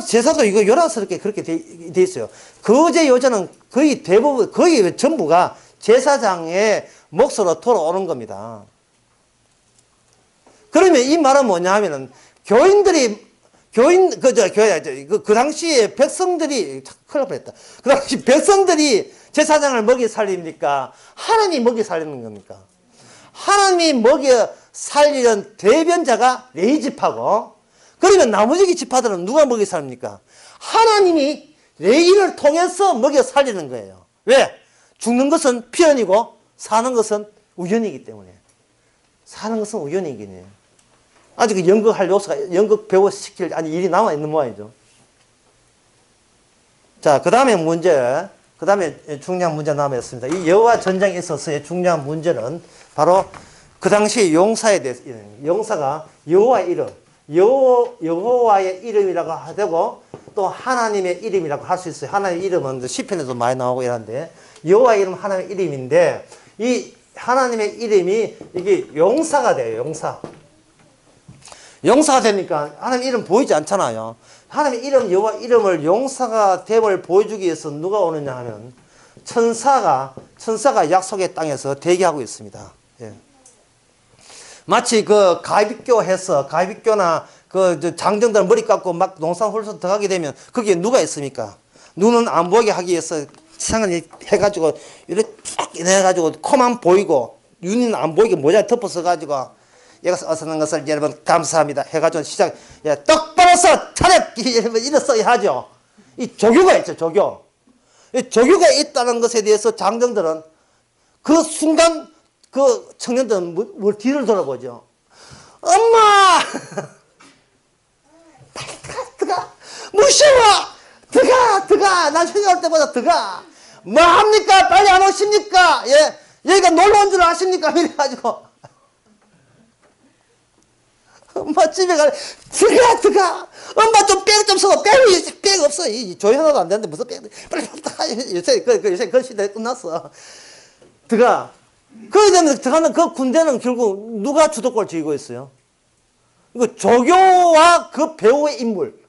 A: 제사도 이거 요란스럽게 그렇게 돼 있어요. 거제 요제는 거의 대부분, 거의 전부가 제사장의 몫으로 돌아오는 겁니다. 그러면 이 말은 뭐냐 하면은 그 당시에 백성들이, 큰일 날 뻔했다. 그 당시 백성들이 제사장을 먹여 살립니까? 하나님이 먹여 살리는 겁니까? 하나님이 먹여 살리는 대변자가 레위지파고, 그러면 나머지 지파들은 누가 먹여 살립니까? 하나님이 레위를 통해서 먹여 살리는 거예요. 왜? 죽는 것은 필연이고 사는 것은 우연이기 때문에. 사는 것은 우연이긴 해요. 아직 연극할 요소가, 연극 배우시킬 일이 남아있는 모양이죠. 자, 그 다음에 중요한 문제 남아있습니다. 이 여호와 전쟁에 있어서의 중요한 문제는 바로 그 당시 용사에 대해서, 용사가 여호와의 이름, 여호와의 이름이라고 하고 또 하나님의 이름이라고 할 수 있어요. 하나님의 이름은 시편에도 많이 나오고 이러는데, 여호와의 이름은 하나님의 이름인데, 이 하나님의 이름이 이게 용사가 돼요. 용사가 되니까 하나님 이름 보이지 않잖아요. 하나님의 이름, 여호와 이름을 용사가 됨을 보여주기 위해서 누가 오느냐 하면 천사가 약속의 땅에서 대기하고 있습니다. 예. 마치 가위비교나 장정들 머리 깎고 막 농산 홀서 들어가게 되면 거기에 누가 있습니까? 눈은 안 보이게 하기 위해서 상을 해가지고 이렇게 쭉 해가지고 코만 보이고 눈은 안 보이게 모자 덮어서가지고 여기서 어서는 것을 여러분 감사합니다 해가지고 시작. 똑바로 서 차렷 이랬어야 하죠. 이 조교가 있죠. 조교. 이 조교가 있다는 것에 대해서 장정들은 그 순간 그 청년들은 뭘 뒤를 돌아보죠. 엄마! 들어가! 무시워! 들어가! 난 생각할 때보다 들어가! 뭐 합니까? 빨리 안 오십니까? 예, 여기가 놀러 온 줄 아십니까? 이래가지고. 엄마 집에 가래. 들어가! 엄마 좀 백 좀 써. 백 없어. 조연화도 안 되는데 무슨 백. 빨리 요새 그 시대 끝났어. 들어가. 그러면 들어가는 그 군대는 결국 누가 주도권을 쥐고 있어요? 이거 조교와 그 배우의 인물.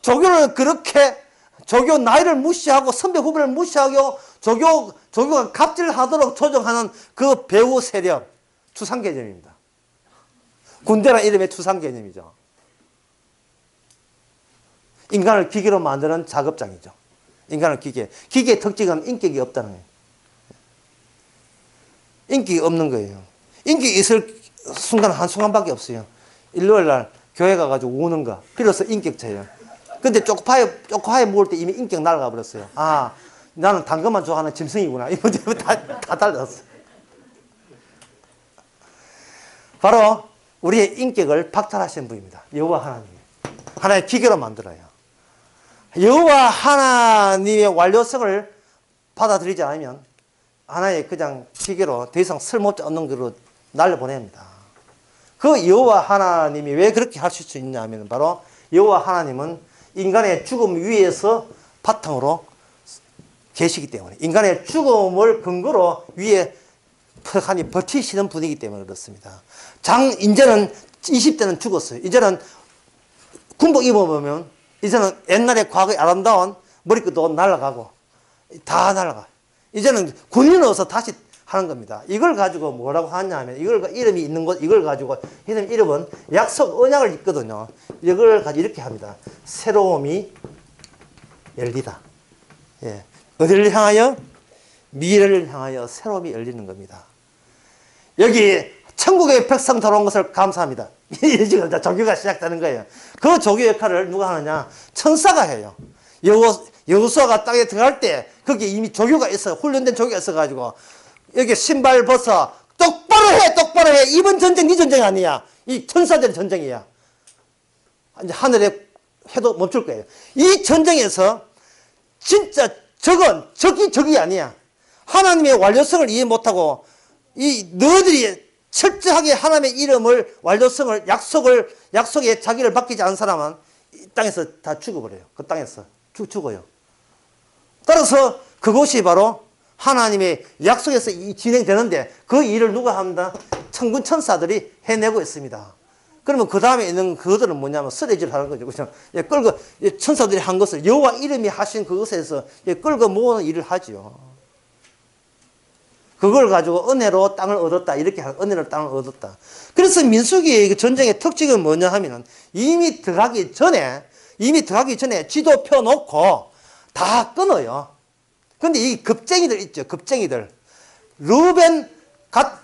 A: 조교를 그렇게, 조교 나이를 무시하고, 선배 후배를 무시하고, 조교가 갑질하도록 조정하는 그 배우 세력, 추상 개념입니다. 군대란 이름의 추상 개념이죠. 인간을 기계로 만드는 작업장이죠. 인간을 기계의 특징은 인격이 없다는 거예요. 인격이 없는 거예요. 인격이 있을 순간 한순간밖에 없어요. 일요일날 교회 가가지고 우는 거. 비로소 인격체예요. 근데 초코파이 먹을 때 이미 인격 날아가 버렸어요. 아, 나는 당근만 좋아하는 짐승이구나. 이거 다 달랐어. 바로 우리의 인격을 박탈하신 분입니다. 여호와 하나님. 하나의 기계로 만들어요. 여호와 하나님의 완료성을 받아들이지 않으면 하나의 그냥 기계로 더 이상 쓸모없지 않는 거로 날려보냅니다. 그 여호와 하나님이 왜 그렇게 하실 수 있냐면 바로 여호와 하나님은 인간의 죽음 위에서 바탕으로 계시기 때문에 인간의 죽음을 근거로 위에 퍽하니 버티시는 분이기 때문에 그렇습니다. 이제는 20대는 죽었어요. 이제는 군복 입어보면 이제는 옛날에 과거의 아름다운 머리끝도 날아가고 다 날아가. 이제는 군인을 어서 다시 하는 겁니다. 이걸 가지고 뭐라고 하냐면 이름이 있는 것 이걸 가지고 이름은 약속 언약을 있거든요. 이걸 가지고 이렇게 합니다. 새로움이 열리다. 예. 어디를 향하여? 미래를 향하여 새로움이 열리는 겁니다. 여기 천국의 백성 들어온 것을 감사합니다. 지금 조교가 시작되는 거예요. 그 조교 역할을 누가 하느냐? 천사가 해요. 여호수아가 땅에 들어갈 때 거기에 이미 조교가 있어. 훈련된 조교가 있어가지고 여기 신발 벗어. 똑바로 해. 이번 전쟁 네 전쟁이 아니야. 이 천사들의 전쟁이야. 이제 하늘에 해도 멈출 거예요. 이 전쟁에서 진짜 적이 아니야. 하나님의 완료성을 이해 못하고 너희들이 철저하게 하나님의 이름을 완료성을 약속에 자기를 맡기지 않은 사람은 이 땅에서 다 죽어버려요. 그 땅에서 죽어요. 따라서 그것이 바로 하나님의 약속에서 진행되는데 그 일을 누가 합니다? 천군 천사들이 해내고 있습니다. 그러면 그 다음에 있는 그것들은 뭐냐면 쓰레기를 하는 거죠. 그죠? 끌고 천사들이 한 것을 여호와 이름이 하신 그것에서 끌고 모으는 일을 하죠. 그걸 가지고 은혜로 땅을 얻었다. 이렇게 은혜로 땅을 얻었다. 그래서 민수기의 전쟁의 특징은 뭐냐 하면은 이미 들어가기 전에 지도 펴놓고 다 끊어요. 근데 이 겁쟁이들 있죠. 겁쟁이들. 르벤, 갓,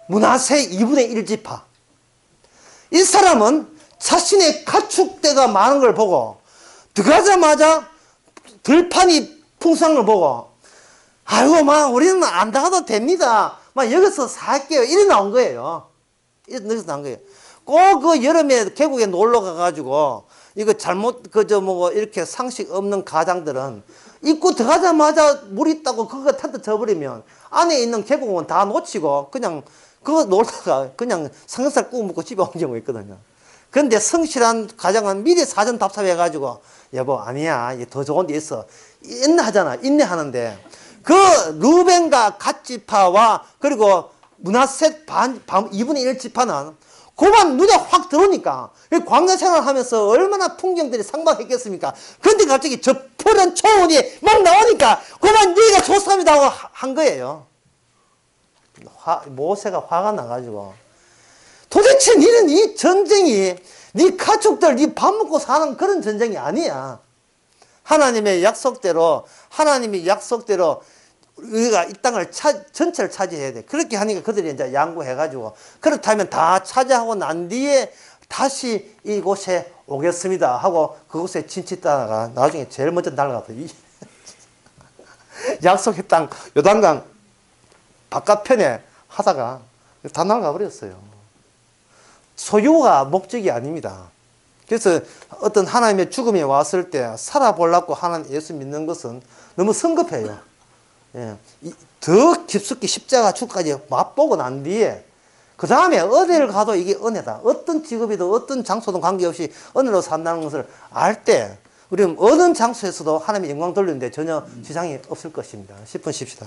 A: 므낫세 2분의 1지파. 이 사람은 자신의 가축대가 많은 걸 보고 들어가자마자 들판이 풍성한 걸 보고 아이고 우리는 안 나가도 됩니다. 여기서 살게요. 이래 나온 거예요. 여기서 나온 거예요. 꼭 그 여름에 계곡에 놀러 가가지고 이거 이렇게 상식 없는 가장들은 입구 들어가자마자 물 있다고 그거 텐트 쳐버리면 안에 있는 계곡은 다 놓치고 그냥 그거 놀다가 그냥 삼겹살 구워 먹고 집에 온 경우가 있거든요. 그런데 성실한 가장은 미리 사전 답사해가지고 여보 아니야 더 좋은 데 있어. 인내하는데 그 르벤과 갓지파와 그리고 므낫셋 2분의 1 지파는 그만 눈에 확 들어오니까 광야 생활하면서 얼마나 풍경들이 상박했겠습니까? 그런데 갑자기 저 푸른 초원이 막 나오니까 그만 네가 좋습니다 하고 한 거예요. 모세가 화가 나가지고 도대체 니는 이 전쟁이 네 가축들 네 밥 먹고 사는 그런 전쟁이 아니야. 하나님의 약속대로 우리가 이 땅을 전체를 차지해야 돼. 그렇게 하니까 그들이 이제 양보해가지고, 그렇다면 다 차지하고 난 뒤에 다시 이곳에 오겠습니다 하고 그곳에 진치 따라가 나중에 제일 먼저 날아가서 이 약속의 땅 요단강 바깥편에 하다가 다 날아가 버렸어요. 소유가 목적이 아닙니다. 그래서 어떤 하나님의 죽음이 왔을 때 살아보려고 하는 예수 믿는 것은 너무 성급해요. 예. 더 깊숙이 십자가 죽까지 맛보고 난 뒤에 그 다음에 어디를 가도 이게 은혜다. 어떤 직업이든 어떤 장소든 관계없이 은혜로 산다는 것을 알 때 우리는 어느 장소에서도 하나님의 영광 돌리는데 전혀 지장이 없을 것입니다. 10분 쉽시다.